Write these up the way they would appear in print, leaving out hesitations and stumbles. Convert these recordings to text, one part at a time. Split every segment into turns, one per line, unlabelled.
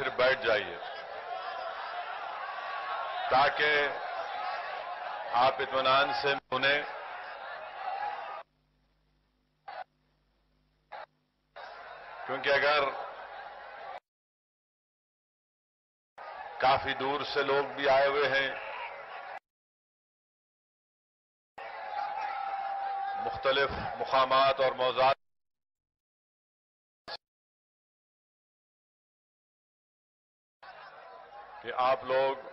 सिर्फ बैठ जाइए ताकि आप इत्मीनान से सुने। क्योंकि अगर काफी दूर से लोग भी आए हुए हैं, मुख्तलिफ मुकामात और मौज़ूआत कि आप लोग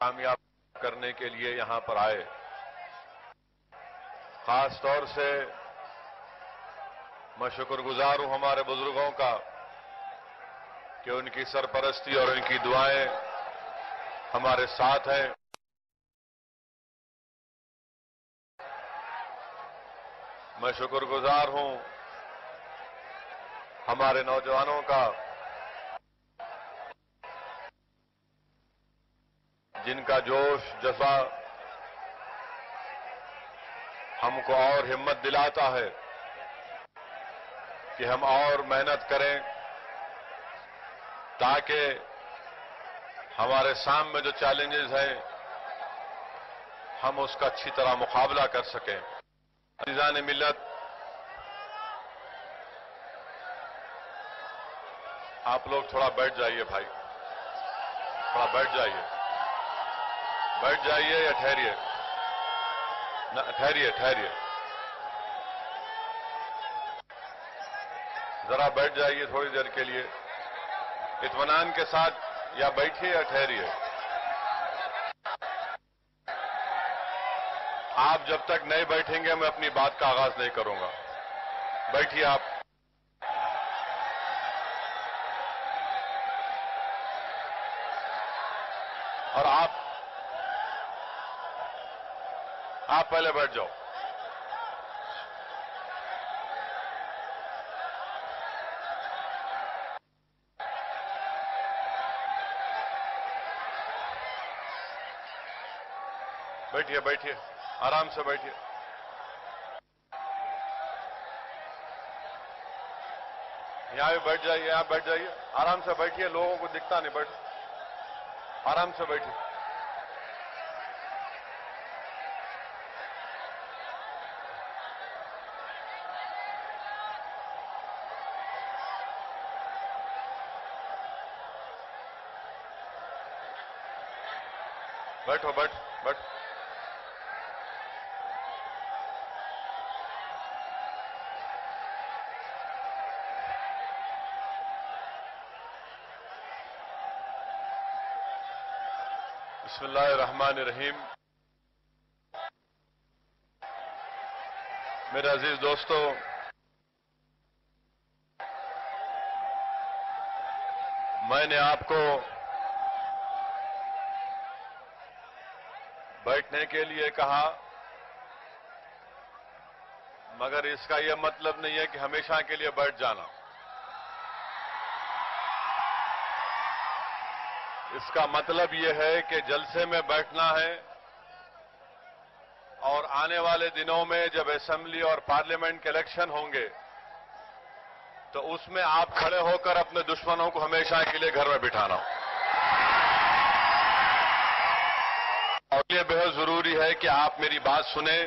कामयाब करने के लिए यहां पर आए। खास तौर से मैं शुक्रगुजार हूं हमारे बुजुर्गों का कि उनकी सरपरस्ती और उनकी दुआएं हमारे साथ हैं। मैं शुक्रगुजार हूं हमारे नौजवानों का जिनका जोश जज्बा हमको और हिम्मत दिलाता है कि हम और मेहनत करें ताकि हमारे सामने जो चैलेंजेस हैं हम उसका अच्छी तरह मुकाबला कर सकें। अज़ीज़ान मिल्लत, आप लोग थोड़ा बैठ जाइए भाई, थोड़ा बैठ जाइए। बैठ जाइए या ठहरिए? ठहरिए ठहरिए, जरा बैठ जाइए थोड़ी देर के लिए इत्मीनान के साथ, या बैठिए या ठहरिए। आप जब तक नहीं बैठेंगे मैं अपनी बात का आगाज नहीं करूंगा। बैठिए आप। और आप पहले बैठ जाओ। बैठिए बैठिए, आराम से बैठिए। यहां भी बैठ जाइए, यहां बैठ जाइए, आराम से बैठिए। लोगों को दिखता नहीं, बैठ आराम से बैठिए। बैठो, बैठ बैठ। बिस्मिल्लाहिर्रहमानिर्रहीम। मेरे अजीज दोस्तों, मैंने आपको बैठने के लिए कहा, मगर इसका यह मतलब नहीं है कि हमेशा के लिए बैठ जाना। इसका मतलब यह है कि जलसे में बैठना है और आने वाले दिनों में जब असेंबली और पार्लियामेंट के इलेक्शन होंगे तो उसमें आप खड़े होकर अपने दुश्मनों को हमेशा के लिए घर में बिठाना। और ये बेहद जरूरी है कि आप मेरी बात सुने।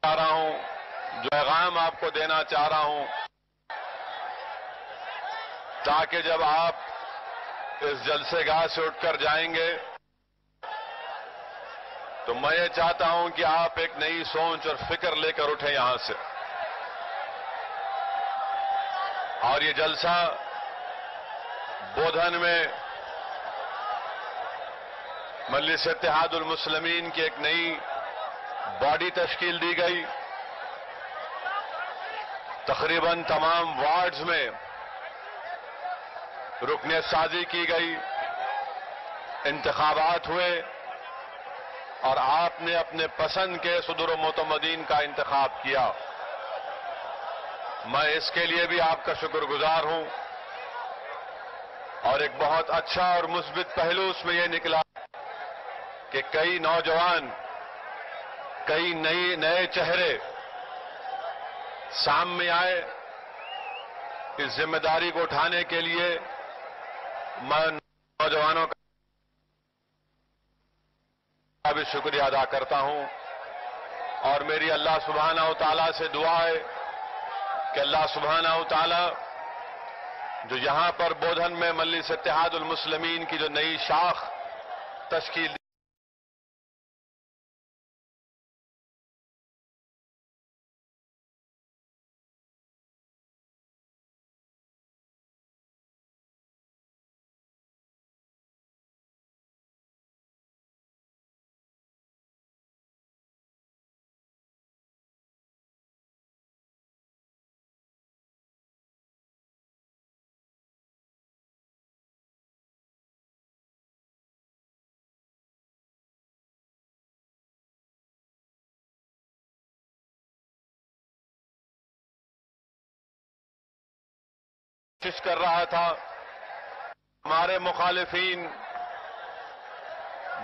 चाह रहा हूं, जो पैगाम आपको देना चाह रहा हूं, ताकि जब आप इस जलसेगाह से उठकर जाएंगे तो मैं ये चाहता हूं कि आप एक नई सोच और फिक्र लेकर उठे यहां से। और ये जलसा बोधन में मजलिस इत्तेहादुल मुस्लिमीन की एक नई बॉडी तश्कील दी गई। तकरीबन तमाम वार्ड्स में रुकनियत साजी की गई, इंतखाबात हुए और आपने अपने पसंद के सदर मोतमदीन का इंतखाब किया। मैं इसके लिए भी आपका शुक्रगुजार हूं। और एक बहुत अच्छा और मुस्बित पहलू उसमें यह निकला कि कई नौजवान, कई नए चेहरे सामने आए। इस जिम्मेदारी को उठाने के लिए मैं नौजवानों का भी शुक्रिया अदा करता हूं और मेरी अल्लाह सुब्हानहू तआला से दुआ है कि अल्लाह सुब्हानहू तआला जो यहां पर बोधन में मजलिस इत्तेहादुल मुस्लिमीन की जो नई शाख तश्कील कोशिश कर रहा था, हमारे मुखालिफिन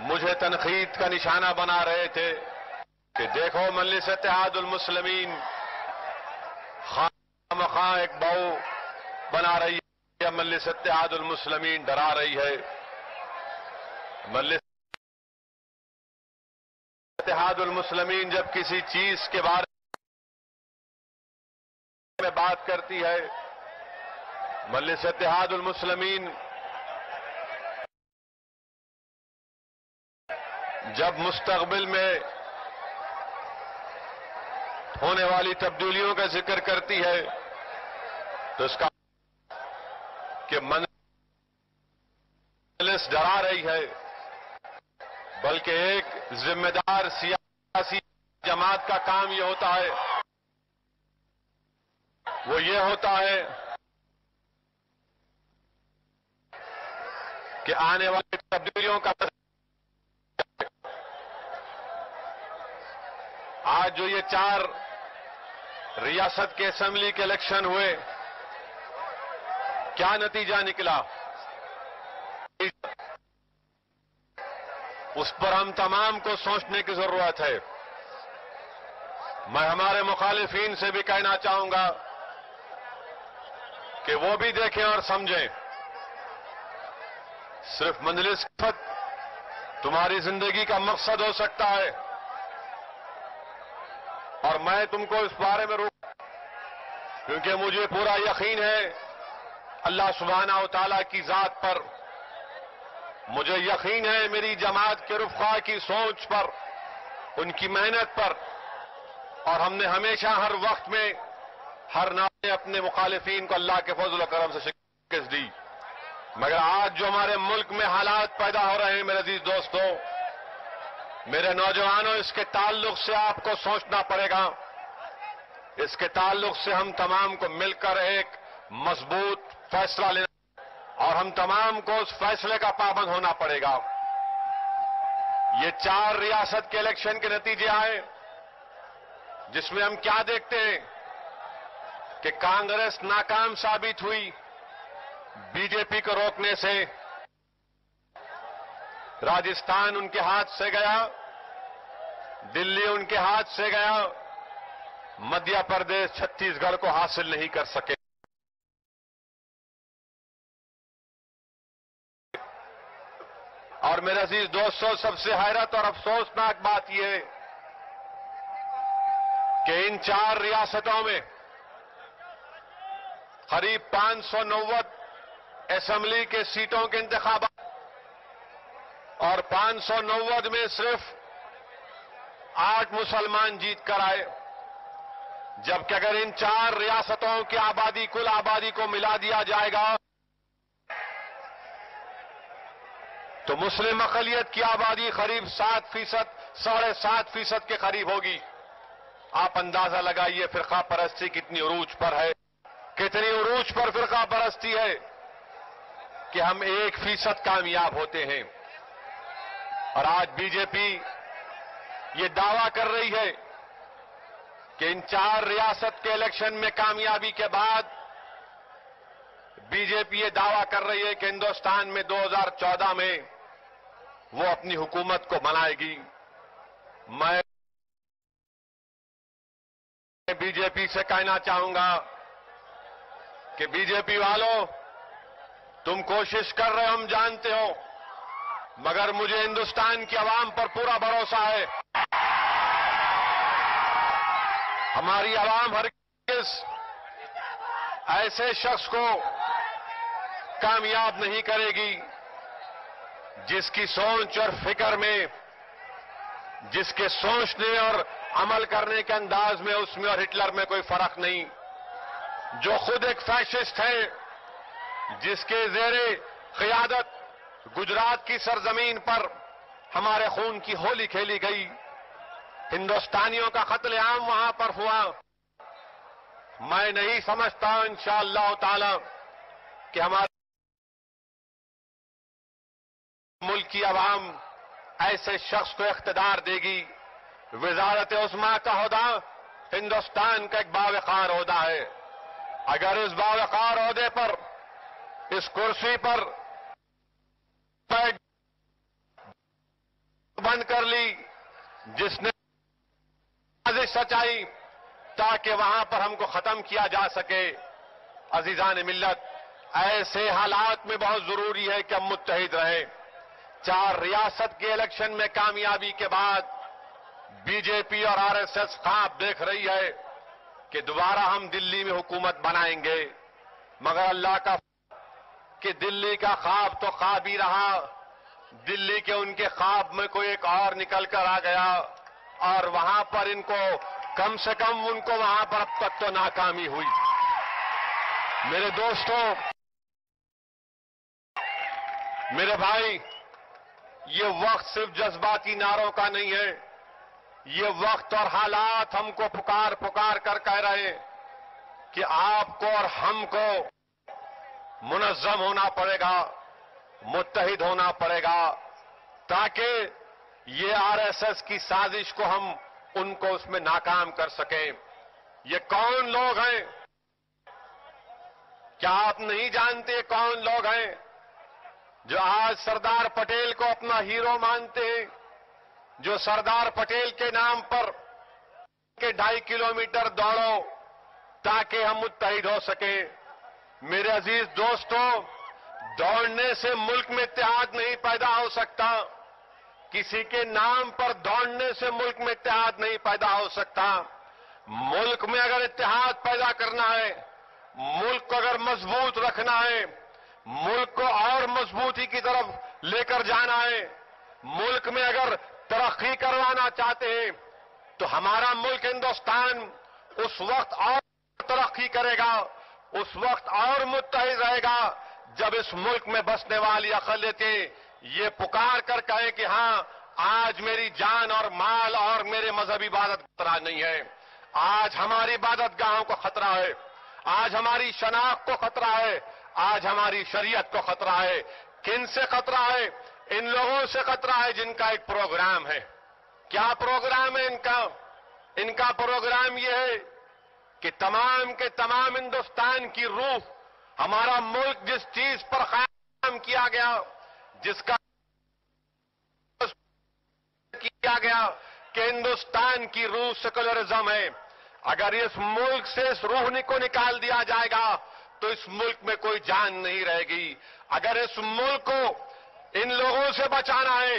मुझे तनकीद का निशाना बना रहे थे कि देखो मजलिस इत्तेहादुल मुस्लिमीन खामखा एक बहू बना रही है, मजलिस इत्तेहादुल मुस्लिमीन डरा रही है। मजलिस इत्तेहादुल मुस्लिमीन जब किसी चीज के बारे में बात करती है, मजलिस इत्तेहादुल मुस्लिमीन जब मुस्तकबिल में होने वाली तब्दीलियों का जिक्र करती है तो इसका कि मजलिस डरा रही है, बल्कि एक जिम्मेदार सियासी जमात का काम यह होता है, वो ये होता है कि आने वाली तब्दीलियों का आज जो ये 4 रियासत के असेंबली के इलेक्शन हुए, क्या नतीजा निकला, उस पर हम तमाम को सोचने की जरूरत है। मैं हमारे मुखालिफिन से भी कहना चाहूंगा कि वो भी देखें और समझें। सिर्फ मजलिस तुम्हारी जिंदगी का मकसद हो सकता है और मैं तुमको इस बारे में क्योंकि मुझे पूरा यकीन है अल्लाह सुब्हानहू तआला की जात पर, मुझे यकीन है मेरी जमात के रुफ़क़ा की सोच पर, उनकी मेहनत पर, और हमने हमेशा हर वक्त में हर नाते अपने मुखालिफिन को अल्लाह के फजल और करम से शिकस्त दी। मगर आज जो हमारे मुल्क में हालात पैदा हो रहे हैं मेरे अजीज दोस्तों, मेरे नौजवानों, इसके ताल्लुक से आपको सोचना पड़ेगा। इसके ताल्लुक से हम तमाम को मिलकर एक मजबूत फैसला लेना और हम तमाम को उस फैसले का पाबंद होना पड़ेगा। ये 4 रियासत के इलेक्शन के नतीजे आए जिसमें हम क्या देखते हैं कि कांग्रेस नाकाम साबित हुई बीजेपी को रोकने से। राजस्थान उनके हाथ से गया, दिल्ली उनके हाथ से गया, मध्य प्रदेश छत्तीसगढ़ को हासिल नहीं कर सके। और मेरे अजीज दोस्तों, सबसे हैरत और अफसोसनाक बात यह है कि इन 4 रियासतों में करीब 590 असेंबली के सीटों के इंतखाबात और 590 में सिर्फ 8 मुसलमान जीत कर आए, जबकि अगर इन 4 रियासतों की आबादी, कुल आबादी को मिला दिया जाएगा तो मुस्लिम अक़लियत की आबादी करीब 7%, 7.5% के करीब होगी। आप अंदाजा लगाइए फिरका परस्ती कितनी उरूज पर है, कितनी उरूज पर फिरका परस्ती है कि हम 1% कामयाब होते हैं। और आज बीजेपी ये दावा कर रही है कि इन 4 रियासत के इलेक्शन में कामयाबी के बाद बीजेपी ये दावा कर रही है कि हिंदुस्तान में 2014 में वो अपनी हुकूमत को बनाएगी। मैं बीजेपी से कहना चाहूंगा कि बीजेपी वालों, तुम कोशिश कर रहे हो, हम जानते हो, मगर मुझे हिंदुस्तान की आवाम पर पूरा भरोसा है। हमारी आवाम हरगिज़ ऐसे शख्स को कामयाब नहीं करेगी जिसकी सोच और फिक्र में, जिसके सोचने और अमल करने के अंदाज में, उसमें और हिटलर में कोई फर्क नहीं, जो खुद एक फैशिस्ट है, जिसके ज़ेरे क़ियादत गुजरात की सरजमीन पर हमारे खून की होली खेली गई, हिंदुस्तानियों का कत्लेआम वहां पर हुआ। मैं नहीं समझता इंशाअल्लाह ताला कि हमारे मुल्क की आवाम ऐसे शख्स को इख्तिदार देगी। वज़ारत उस्मा का ओहदा हिंदुस्तान का एक बावकार ओहदा है। अगर इस बावकार ओहदे पर, इस कुर्सी पर बंद कर ली जिसने साजिश सचाई ताकि वहां पर हमको खत्म किया जा सके, अजीजान मिल्लत, ऐसे हालात में बहुत जरूरी है कि हम मुत्तहिद रहें। 4 रियासत के इलेक्शन में कामयाबी के बाद बीजेपी और आरएसएस ख्वाब देख रही है कि दोबारा हम दिल्ली में हुकूमत बनाएंगे, मगर अल्लाह का कि दिल्ली का ख्वाब तो ख्वाब ही रहा। दिल्ली के उनके ख्वाब में कोई एक और निकल कर आ गया और वहां पर इनको, कम से कम उनको वहां पर अब तक तो नाकामी हुई। मेरे दोस्तों, मेरे भाई, ये वक्त सिर्फ जज्बाती नारों का नहीं है। ये वक्त और हालात हमको पुकार पुकार कर कह रहे हैं कि आपको और हमको मुनज़्ज़म होना पड़ेगा, मुत्तहिद होना पड़ेगा, ताकि ये आरएसएस की साजिश को हम उनको उसमें नाकाम कर सकें। ये कौन लोग हैं? क्या आप नहीं जानते कौन लोग हैं जो आज सरदार पटेल को अपना हीरो मानते हैं, जो सरदार पटेल के नाम पर के 2.5 किलोमीटर दौड़ो ताकि हम मुत्तहिद हो सके? मेरे अजीज दोस्तों, दौड़ने से मुल्क में इत्तेहाद नहीं पैदा हो सकता, किसी के नाम पर दौड़ने से मुल्क में इत्तेहाद नहीं पैदा हो सकता। मुल्क में अगर इत्तेहाद पैदा करना है, मुल्क को अगर मजबूत रखना है, मुल्क को और मजबूती की तरफ लेकर जाना है, मुल्क में अगर तरक्की करवाना चाहते हैं, तो हमारा मुल्क हिंदुस्तान उस वक्त और तरक्की करेगा, उस वक्त और मुत्तहिद रहेगा जब इस मुल्क में बसने वाली अक़लियतें ये पुकार कर कहे कि हां, आज मेरी जान और माल और मेरे मजहबी इबादत खतरा नहीं है, आज हमारी इबादत गाहों को खतरा है, आज हमारी शनाख्त को खतरा है, आज हमारी शरीयत को खतरा है। किन से खतरा है? इन लोगों से खतरा है जिनका एक प्रोग्राम है। क्या प्रोग्राम है इनका? इनका प्रोग्राम यह है कि तमाम के तमाम हिंदुस्तान की रूह, हमारा मुल्क जिस चीज पर कायम किया गया, जिसका किया गया कि हिंदुस्तान की रूह सेकुलरिज्म है, अगर इस मुल्क से इस रूह को निकाल दिया जाएगा तो इस मुल्क में कोई जान नहीं रहेगी। अगर इस मुल्क को इन लोगों से बचाना है,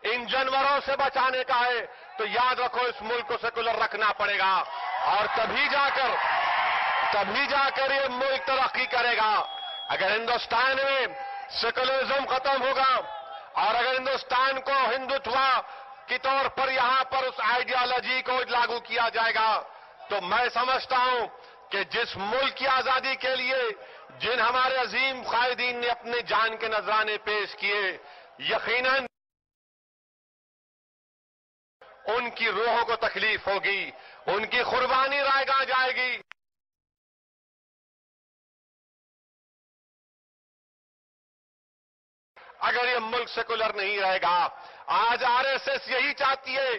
इन जानवरों से बचाने का है, तो याद रखो इस मुल्क को सेकुलर रखना पड़ेगा, और तभी जाकर ये मुल्क तरक्की करेगा। अगर हिंदुस्तान में सेकुलरिज्म खत्म होगा और अगर हिंदुस्तान को हिंदुत्व के तौर पर यहां पर उस आइडियोलॉजी को लागू किया जाएगा, तो मैं समझता हूं कि जिस मुल्क की आजादी के लिए जिन हमारे अजीम कायदीन ने अपने जान के नजराने पेश किए, यकीनन उनकी रूहों को तकलीफ होगी, उनकी कुर्बानी रायगा जाएगी। अगर ये मुल्क सेकुलर नहीं रहेगा। आज आरएसएस यही चाहती है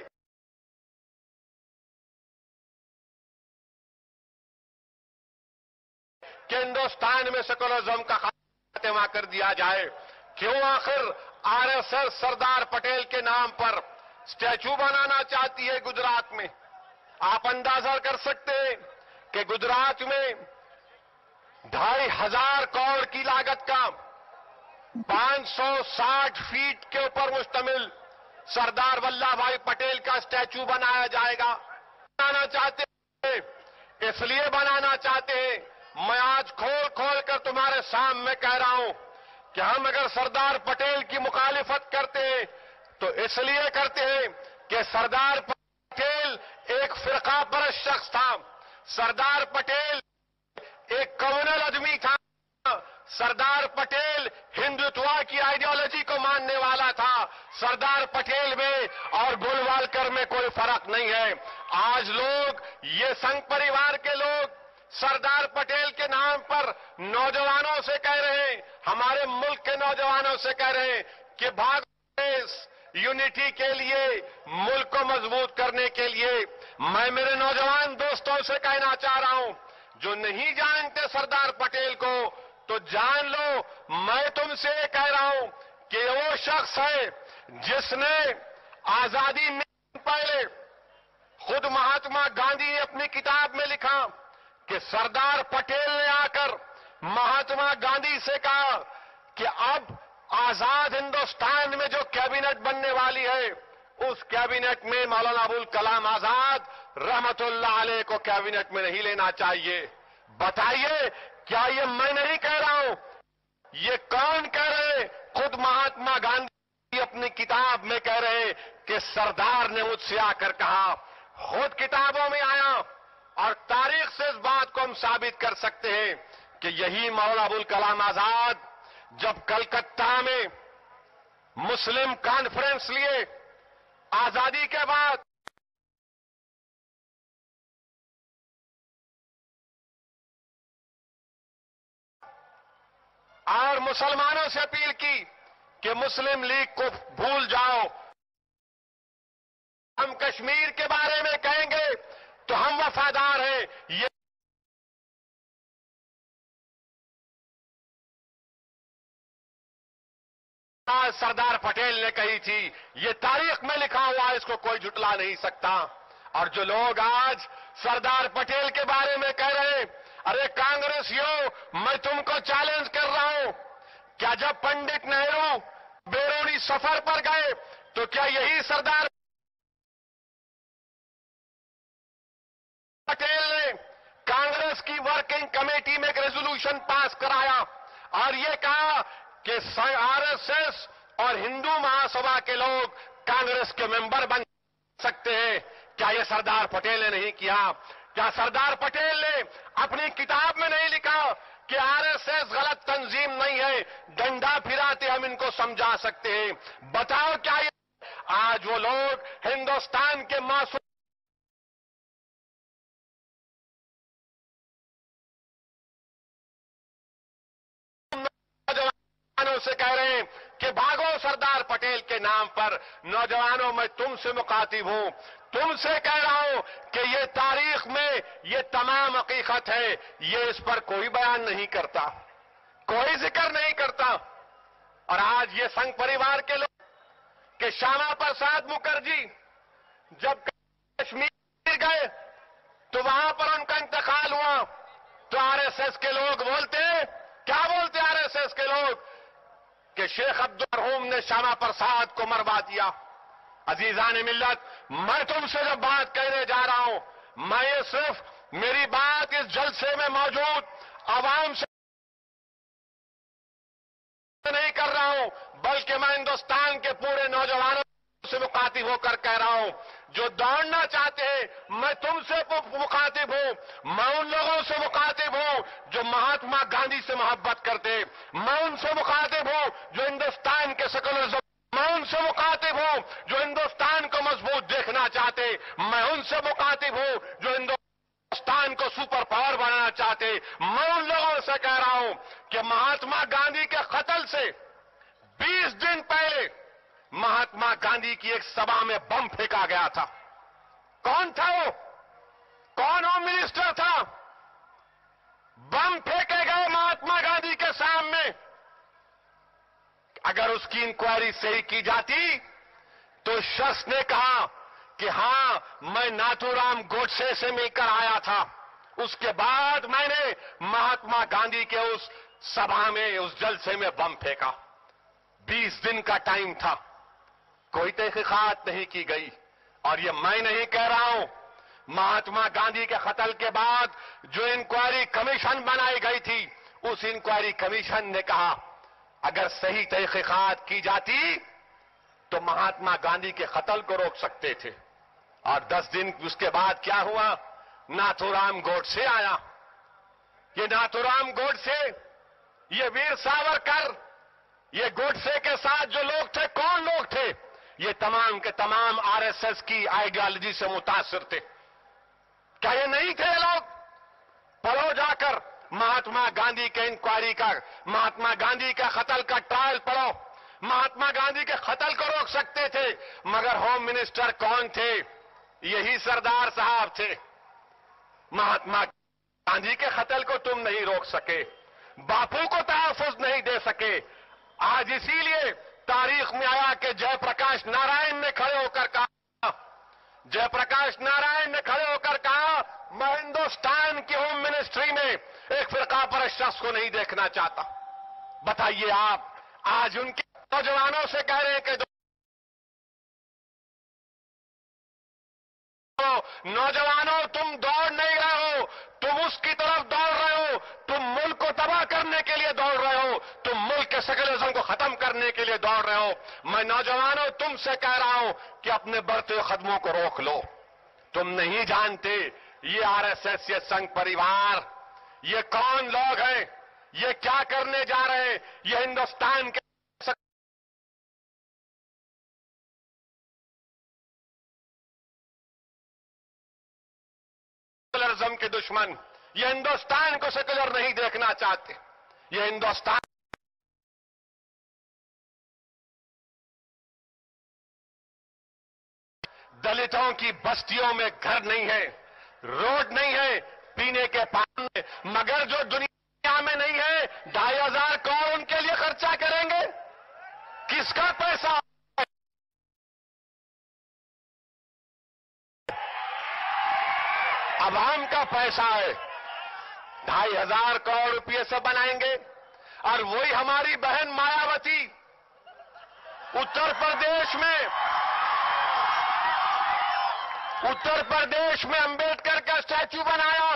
कि हिंदुस्तान में सेकुलरिज्म का खात्मा कर दिया जाए, क्यों आखिर आरएसएस सरदार पटेल के नाम पर स्टैचू बनाना चाहती है गुजरात में? आप अंदाजा कर सकते हैं कि गुजरात में 2,500 करोड़ की लागत का 560 फीट के ऊपर मुश्तमिल सरदार वल्लभ भाई पटेल का स्टैचू बनाया जाएगा। बनाना चाहते हैं, इसलिए बनाना चाहते हैं। मैं आज खोल खोल कर तुम्हारे सामने कह रहा हूं कि हम अगर सरदार पटेल की मुखालिफत करते हैं तो इसलिए करते हैं कि सरदार पटेल एक फिरका परस्त शख्स था। सरदार पटेल एक कम्युनल आदमी था। सरदार पटेल हिंदुत्व की आइडियोलॉजी को मानने वाला था। सरदार पटेल में और गोलवालकर में कोई फर्क नहीं है। आज लोग, ये संघ परिवार के लोग सरदार पटेल के नाम पर नौजवानों से कह रहे हैं, हमारे मुल्क के नौजवानों से कह रहे हैं कि भाग यूनिटी के लिए, मुल्क को मजबूत करने के लिए। मैं मेरे नौजवान दोस्तों से कहना चाह रहा हूं, जो नहीं जानते सरदार पटेल को तो जान लो। मैं तुमसे कह रहा हूं कि वो शख्स है जिसने आजादी में पहले, खुद महात्मा गांधी ने अपनी किताब में लिखा कि सरदार पटेल ने आकर महात्मा गांधी से कहा कि अब आजाद हिंदुस्तान में जो कैबिनेट बनने वाली है, उस कैबिनेट में मौलाना अबुल कलाम आजाद रहमतुल्लाह अलैह को कैबिनेट में नहीं लेना चाहिए। बताइए, क्या ये मैं नहीं कह रहा हूं? ये कौन कह रहे? खुद महात्मा गांधी अपनी किताब में कह रहे कि सरदार ने मुझसे आकर कहा। खुद किताबों में आया और तारीख से इस बात को हम साबित कर सकते हैं कि यही मौलाना अबुल कलाम आजाद जब कलकत्ता में मुस्लिम कॉन्फ्रेंस लिए आजादी के बाद, और मुसलमानों से अपील की कि मुस्लिम लीग को भूल जाओ, हम कश्मीर के बारे में कहेंगे तो हम वफादार हैं। ये बात सरदार पटेल ने कही थी, ये तारीख में लिखा हुआ, इसको कोई झुटला नहीं सकता। और जो लोग आज सरदार पटेल के बारे में कह रहे हैं, अरे कांग्रेसियों, मैं तुमको चैलेंज कर रहा हूं, क्या जब पंडित नेहरू बैरूनी सफर पर गए तो क्या यही सरदार पटेल ने कांग्रेस की वर्किंग कमेटी में एक रेजोल्यूशन पास कराया और ये कहा कि आरएसएस और हिंदू महासभा के लोग कांग्रेस के मेंबर बन सकते हैं? क्या ये सरदार पटेल ने नहीं किया? क्या सरदार पटेल ने अपनी किताब में नहीं लिखा कि आरएसएस गलत तंजीम नहीं है, डंडा फिराते हम इनको समझा सकते हैं? बताओ, क्या ये आज वो लोग हिंदुस्तान के मासूम नौजवानों से कह रहे हैं कि भागो सरदार पटेल के नाम पर? नौजवानों, मैं तुमसे मुखातिब हूं, तुमसे कह रहा हूं कि ये तारीख में ये तमाम हकीकत है, ये इस पर कोई बयान नहीं करता, कोई जिक्र नहीं करता। और आज ये संघ परिवार के लोग कि श्यामा प्रसाद मुखर्जी जब कश्मीर गए तो वहां पर उनका इंतकाल हुआ तो आरएसएस के लोग बोलते, क्या बोलते आरएसएस के लोग, कि शेख अब्दुल मरहूम ने श्यामा प्रसाद को मरवा दिया। अजीजान मिल्लत, मैं तुमसे जब बात कहने जा रहा हूं, मैं ये सिर्फ मेरी बात इस जलसे में मौजूद आवाम से नहीं कर रहा हूं, बल्कि मैं हिंदुस्तान के पूरे नौजवानों से मुखातिब होकर कह रहा हूं जो दौड़ना चाहते हैं। मैं तुमसे मुखातिब हूं, मैं उन लोगों से मुखातिब हूं जो महात्मा गांधी से मोहब्बत करते, मैं उनसे मुखातिब हूं जो हिंदुस्तान के सेकुलरिज्म, मैं उनसे मुखातिब हूं जो हिंदुस्तान को मजबूत देखना चाहते, मैं उनसे मुखातिब हूं जो हिंदुस्तान को सुपर पावर बनाना चाहते। मैं उन लोगों से कह रहा हूं कि महात्मा गांधी के कत्ल से 20 दिन पहले महात्मा गांधी की एक सभा में बम फेंका गया था। कौन था वो? कौन होम मिनिस्टर था? बम फेंके गए महात्मा गांधी के सामने। अगर उसकी इंक्वायरी सही की जाती तो शख्स ने कहा कि हां मैं नाथूराम गोडसे से मिलकर आया था, उसके बाद मैंने महात्मा गांधी के उस सभा में, उस जलसे में बम फेंका। 20 दिन का टाइम था, कोई तहकीकात नहीं की गई। और ये मैं नहीं कह रहा हूं, महात्मा गांधी के कत्ल के बाद जो इंक्वायरी कमीशन बनाई गई थी, उस इंक्वायरी कमीशन ने कहा अगर सही तहकीकात की जाती तो महात्मा गांधी के कत्ल को रोक सकते थे। और 10 दिन उसके बाद क्या हुआ, नाथूराम गोडसे आया। ये नाथूराम गोडसे, ये वीर सावरकर, ये गोडसे के साथ जो लोग थे, कौन लोग थे? ये तमाम के तमाम आरएसएस की आइडियोलॉजी से मुतासिर थे। क्या ये नहीं थे लोग? पढ़ो जाकर महात्मा गांधी के इंक्वायरी का, महात्मा गांधी के कत्ल का ट्रायल पढ़ो। महात्मा गांधी के कत्ल को रोक सकते थे, मगर होम मिनिस्टर कौन थे? यही सरदार साहब थे। महात्मा गांधी के कत्ल को तुम नहीं रोक सके, बापू को तहफ़्फ़ुज़ नहीं दे सके। आज इसीलिए तारीख में आया कि जयप्रकाश नारायण ने खड़े होकर कहा, जयप्रकाश नारायण ने खड़े होकर कहा मैं हिंदुस्तान की होम मिनिस्ट्री में एक फिरका परस्त शख्स को नहीं देखना चाहता। बताइए आप, आज उनके नौजवानों से कह रहे हैं कि नौजवानों तुम दौड़ नहीं रहे हो, तुम उसकी तरफ दौड़ रहे हो, तुम मुल्क को तबाह करने के लिए दौड़ रहे हो, तुम मुल्क के सेकुलरिज्म को खत्म करने के लिए दौड़ रहे हो। मैं नौजवानों तुमसे कह रहा हूं कि अपने बढ़ते हुए कदमों को रोक लो। तुम नहीं जानते ये आरएसएस, ये संघ परिवार, ये कौन लोग हैं, ये क्या करने जा रहे हैं। ये हिंदुस्तान के सेकुलरिज्म के दुश्मन, ये हिंदुस्तान को सेकुलर नहीं देखना चाहते। ये हिंदुस्तान दलितों की बस्तियों में घर नहीं है, रोड नहीं है, पीने के पानी, मगर जो दुनिया में नहीं है 2,500 करोड़ उनके लिए खर्चा करेंगे। किसका पैसा? अवाम का पैसा है। 2,500 करोड़ रुपये से बनाएंगे। और वही हमारी बहन मायावती उत्तर प्रदेश में अंबेडकर का स्टैच्यू बनाया।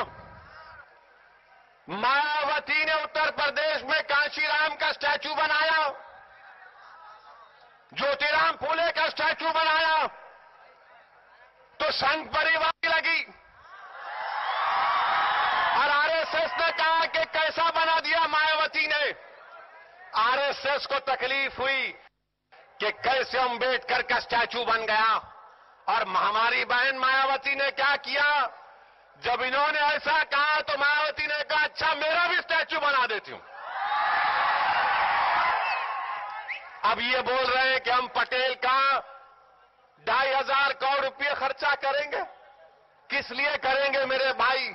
मायावती ने उत्तर प्रदेश में कांशीराम का स्टैच्यू बनाया, ज्योतिराम फूले का स्टैच्यू बनाया, तो संघ परिवार लगी। और आरएसएस ने कहा कि कैसा बना दिया मायावती ने। आरएसएस को तकलीफ हुई कि कैसे अंबेडकर का स्टैच्यू बन गया। और हमारी बहन मायावती ने क्या किया, जब इन्होंने ऐसा कहा तो मायावती ने कहा अच्छा मेरा भी स्टैच्यू बना देती हूं। अब ये बोल रहे हैं कि हम पटेल का 2,500 करोड़ रुपये खर्चा करेंगे। किस लिए करेंगे मेरे भाई?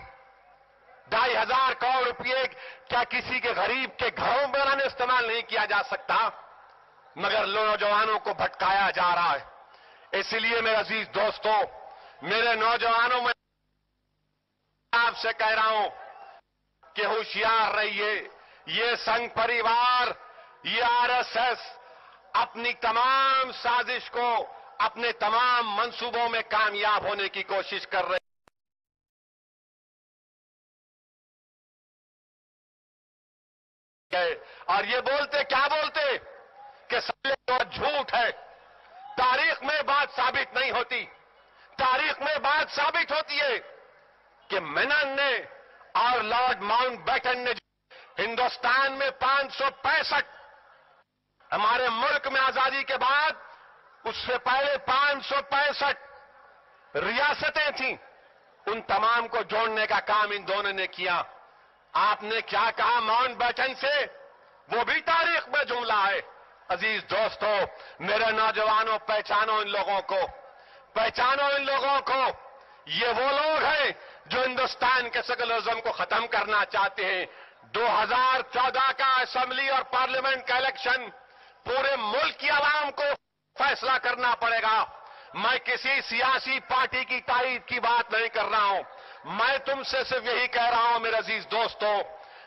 2,500 करोड़ रुपये क्या किसी के गरीब के घरों बनाने इस्तेमाल नहीं किया जा सकता? मगर नौजवानों को भटकाया जा रहा है। इसलिए मेरे अजीज दोस्तों, मेरे नौजवानों में आपसे कह रहा हूं कि होशियार रहिए। ये संघ परिवार, ये आरएसएस अपनी तमाम साजिश को, अपने तमाम मंसूबों में कामयाब होने की कोशिश कर रहे हैं। और ये बोलते क्या बोलते कि सब तो झूठ है। तारीख में बात साबित नहीं होती। तारीख में बात साबित होती है कि मेनन ने और लॉर्ड माउंटबेटन ने हिंदुस्तान में 565, हमारे मुल्क में आजादी के बाद उससे पहले 565 रियासतें थीं, उन तमाम को जोड़ने का काम इन दोनों ने किया। आपने क्या कहा माउंटबेटन से, वो भी तारीख में जुमला है। अजीज दोस्तों, मेरे नौजवानों, पहचानो इन लोगों को, पहचानो इन लोगों को। ये वो लोग हैं जो हिंदुस्तान के सेकुलरिज्म को खत्म करना चाहते हैं। 2014 का असेंबली और पार्लियामेंट का इलेक्शन पूरे मुल्क की आवाम को फैसला करना पड़ेगा। मैं किसी सियासी पार्टी की तारीफ की बात नहीं कर रहा हूं। मैं तुमसे सिर्फ यही कह रहा हूं मेरे अजीज दोस्तों,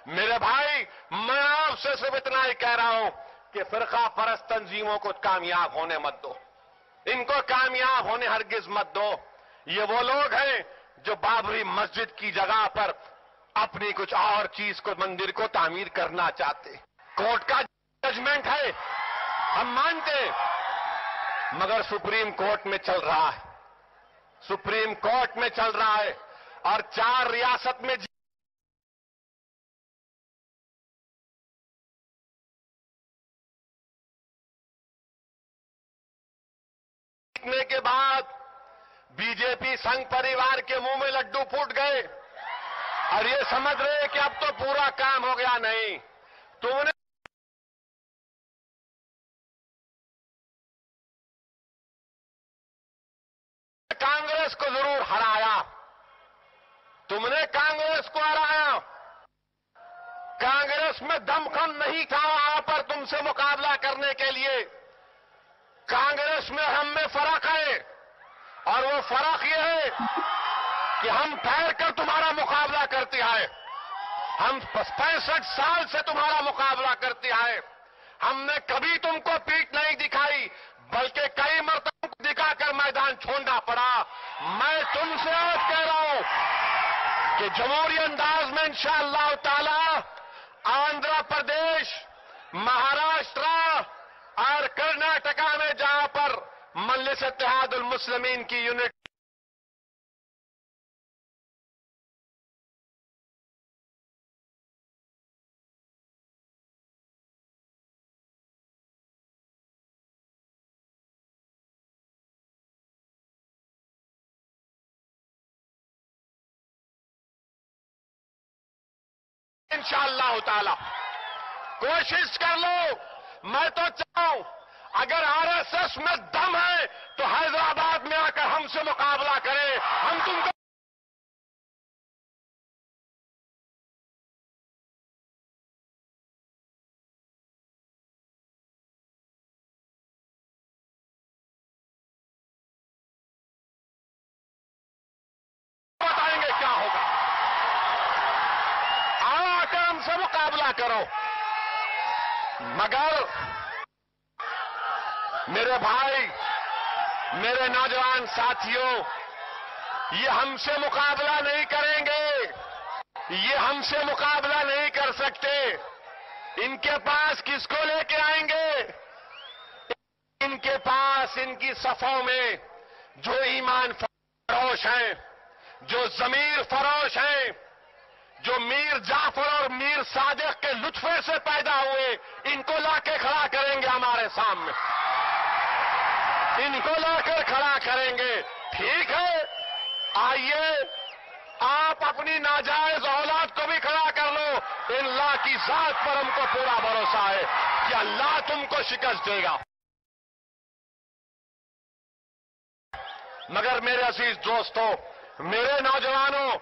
मेरे भाई, मैं आपसे सिर्फ इतना ही कह रहा हूं कि फिरका परस्त तंजीमों को कामयाब होने मत दो। इनको कामयाब होने हरगिज मत दो। ये वो लोग हैं जो बाबरी मस्जिद की जगह पर अपनी कुछ और चीज को, मंदिर को तामीर करना चाहते। कोर्ट का जजमेंट है, हम मानते, मगर सुप्रीम कोर्ट में चल रहा है, सुप्रीम कोर्ट में चल रहा है और 4 रियासत में जीतने के बाद बीजेपी संघ परिवार के मुंह में लड्डू फूट गए और ये समझ रहे कि अब तो पूरा काम हो गया। नहीं, तुमने कांग्रेस को जरूर हराया, तुमने कांग्रेस को हराया। कांग्रेस में दमखम नहीं था वहां पर तुमसे मुकाबला करने के लिए। कांग्रेस में हम में फर्क है और वो फर्क ये है कि हम ठहर कर तुम्हारा मुकाबला करते आए। हम 65 साल से तुम्हारा मुकाबला करते आए। हमने कभी तुमको पीठ नहीं दिखाई, बल्कि कई मरतबा दिखाकर मैदान छोड़ना पड़ा। मैं तुमसे आज कह रहा हूं कि जमहूरी अंदाज में इंशाअल्लाह ताला आंध्र प्रदेश, महाराष्ट्र और कर्नाटका में जहां पर मजलिस इत्तेहादुल मुस्लिमीन की यूनिट इंशाअल्लाह ताला कोशिश कर लो। मैं तो चाहूं अगर आरएसएस में दम है तो हैदराबाद में आकर हमसे मुकाबला करे। हम तुमको बताएंगे क्या होगा। आओ आकर हमसे मुकाबला करो। मगर मेरे भाई, मेरे नौजवान साथियों, ये हमसे मुकाबला नहीं करेंगे, ये हमसे मुकाबला नहीं कर सकते। इनके पास किसको लेके आएंगे? इनके पास इनकी सफों में जो ईमान फरोश हैं, जो जमीर फरोश हैं, जो मीर जाफर और मीर सादिक के लुत्फे से पैदा हुए, इनको लाके खड़ा करेंगे हमारे सामने। इनको लाकर खड़ा करेंगे। ठीक है, आइए आप अपनी नाजायज औलाद को भी खड़ा कर लो। इन अल्लाह की जात पर हमको पूरा भरोसा है कि अल्लाह तुमको शिकस्त देगा। मगर मेरे अजीज दोस्तों, मेरे नौजवानों,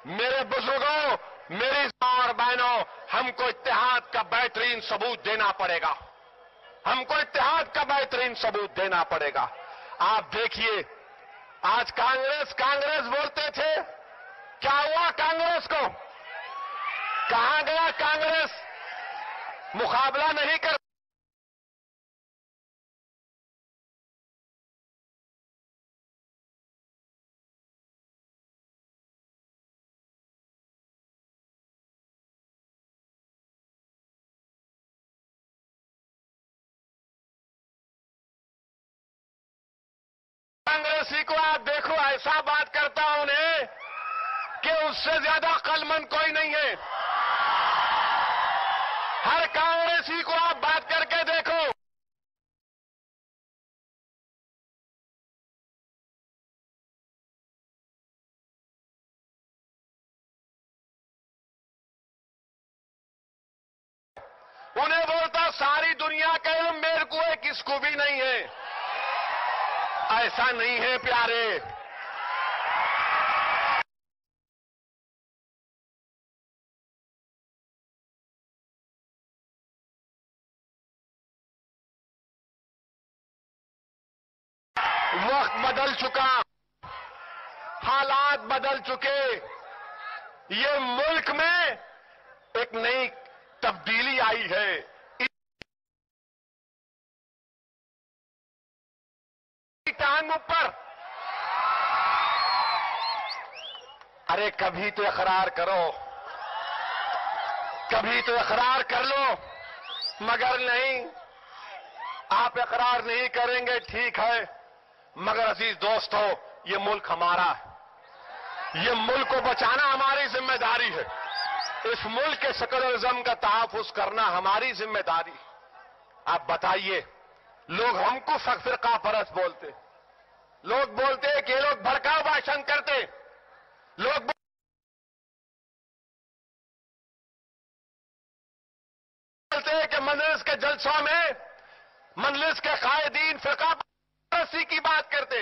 मेरे बुजुर्गों, मेरी और बहनों, हमको इत्तेहाद का बेहतरीन सबूत देना पड़ेगा। हमको इत्तेहाद का बेहतरीन सबूत देना पड़ेगा। आप देखिए, आज कांग्रेस कांग्रेस बोलते थे, क्या हुआ कांग्रेस को? कहां गया कांग्रेस? मुकाबला नहीं कर कांग्रेसी को आप देखो, ऐसा बात करता हूं उन्हें कि उससे ज्यादा अक्लमंद कोई नहीं है। हर कांग्रेसी को आप बात करके देखो, उन्हें बोलता सारी दुनिया का इल्म मेरे को है, किसको भी नहीं है। ऐसा नहीं है प्यारे। वक्त बदल चुका, हालात बदल चुके, ये मुल्क में एक नई तब्दीली आई है। टांग ऊपर, अरे कभी तो इकरार करो, कभी तो इकरार कर लो, मगर नहीं, आप इकरार नहीं करेंगे, ठीक है, मगर अजीज दोस्तों, ये मुल्क हमारा है, ये मुल्क को बचाना हमारी जिम्मेदारी है, इस मुल्क के सेकुलरिज्म का तहफ्फुज करना हमारी जिम्मेदारी। आप बताइए, लोग हमको फिरका परस्त बोलते, लोग बोलते हैं कि ये लोग भड़काऊ भाषण करते, लोग बोलते हैं कि मजलिस के जलसों में मजलिस के कायदीन फिरका परस्ती की बात करते।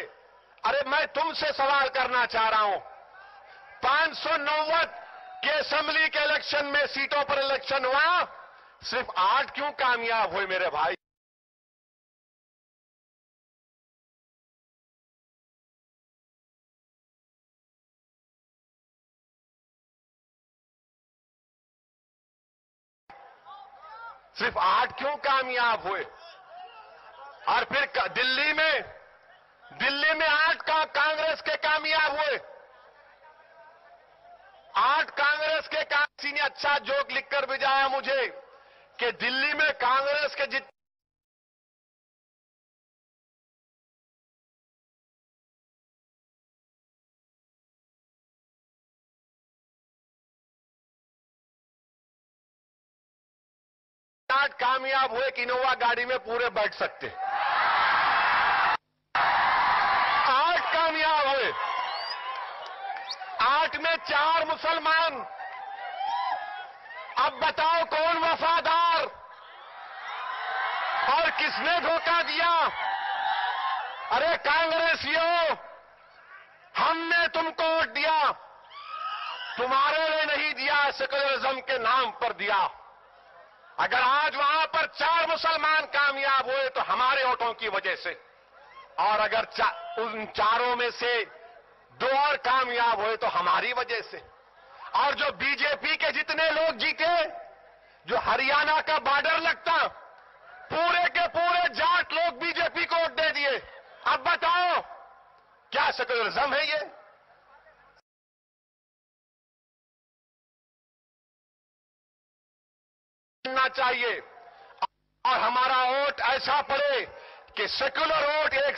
अरे मैं तुमसे सवाल करना चाह रहा हूं, 590 के असेंबली के इलेक्शन में सीटों पर इलेक्शन हुआ, सिर्फ 8 क्यों कामयाब हुए मेरे भाई? सिर्फ 8 क्यों कामयाब हुए? और फिर दिल्ली में 8 का कांग्रेस के कामयाब हुए, 8 कांग्रेस के। किसी ने अच्छा जोक लिखकर भेजाया मुझे कि दिल्ली में कांग्रेस के जितने कामयाब हुए कि इनोवा गाड़ी में पूरे बैठ सकते, 8 कामयाब हुए, 8 में 4 मुसलमान। अब बताओ कौन वफादार और किसने धोखा दिया? अरे कांग्रेसियों, हमने तुमको वोट दिया, तुम्हारे लिए नहीं दिया, सेकुलरिज्म के नाम पर दिया। अगर आज वहां पर 4 मुसलमान कामयाब हुए तो हमारे वोटों की वजह से, और अगर उन चारों में से 2 और कामयाब हुए तो हमारी वजह से। और जो बीजेपी के जितने लोग जीते, जो हरियाणा का बॉर्डर लगता, पूरे के पूरे जाट लोग बीजेपी को वोट दे दिए। अब बताओ क्या सेकुलरिज्म है ये? चाहिए और हमारा वोट ऐसा पड़े कि सेकुलर वोट एक